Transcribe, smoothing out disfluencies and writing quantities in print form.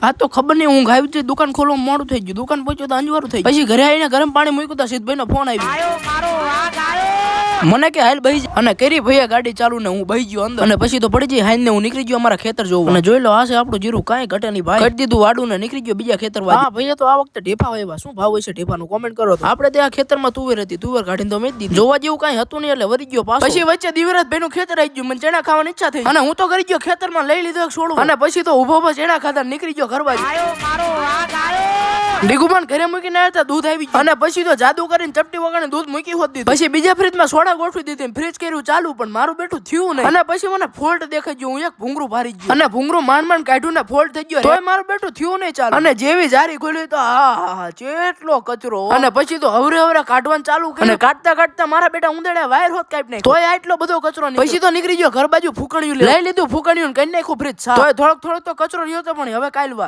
આ તો ખબર નહીં ઊંઘ આવી હતી, દુકાન ખોલવા મોડું થઈ ગયું, દુકાન પહોંચ્યો તો અંજવારું થઈ ગયું. પછી ઘરે આવીને ગરમ પાણી મૂક્યું તો સિદ્ધભાઈ નો ફોન આવ્યો. મને કે હાલ બહી અને કરી ભૈયા ગાડી ચાલુ ને હું બહી ગયો અંદર અને પછી તો પડી જઈ હાઈ ને હું નીકળી ગયો અમારા ખેતર જોવું અને જોઈ લો આ છે આપણું જીરું કાંઈ ઘટે નહીં ભાઈ. કરી દીધું વાડું ને નીકળી ગયો બીજા ખેતર વાળી. હા ભૈયા તો આ વખતે ઢેફા આવ્યા, શું ભાવ હશે ઢેફાનું કોમેન્ટ કરો. આપણે ત્યાં ખેતરમાં તુવેર હતી, તુવેર કાઢીને તો મેં દીધી, જોવા જેવું કાંઈ હતું નહીં એટલે વરી ગયો પાછો. પછી વચ્ચે દિવ્યરાજ ભાઈ નું ખેતર આવી ગયું, મને ચણા ખાવાની ઈચ્છા થઈ અને હું તો કરી ગયો ખેતરમાં લઈ લીધો એક છોડું અને પછી તો ઉભો ઉભો ચણા ખાતા નીકળી ગયો ઘર બાજુ. ડીગુમાન ઘરે મૂકીને આવ્યા દૂધ આવી ગયું અને પછી તો જાદુ કરીને ચપટી વગાડીને દૂધ મૂકી હોત દીધું. પછી બીજા ફ્રીજમાં સોડા ગોઠવી દીધી, ફ્રીજ કર્યું ચાલુ પણ મારું બેઠું થયું નહીં અને પછી મને ફોલ્ટ દેખાઈ ગયો, હું એક ભૂંગરું ભારી ગયું અને ભૂંગરું માંડ કાઢ્યું ને ફોલ્ટ થઈ ગયો તોય મારું બેઠું થયું નહીં ચાલુ. અને જેવી જારી ખોલી તો હા ચેટલો કચરો અને પછી તો હવરે કાઢવાનું ચાલુ કર્યું અને કાઢતા કાઢતા મારા બેટા ઉંદરડા વાયર હોત કાઢી નાખ્યો તોય આટલો બધો કચરો નહીં. પછી તો નીકળી ગયો ઘર બાજુ, ફૂકણ્યું લઈ લીધું, ફૂકણ્યું કરી નાખ્યું ફ્રીજ સાફ. તોય થોડોક તો કચરો રહ્યો તો પણ હવે કાલ વાત.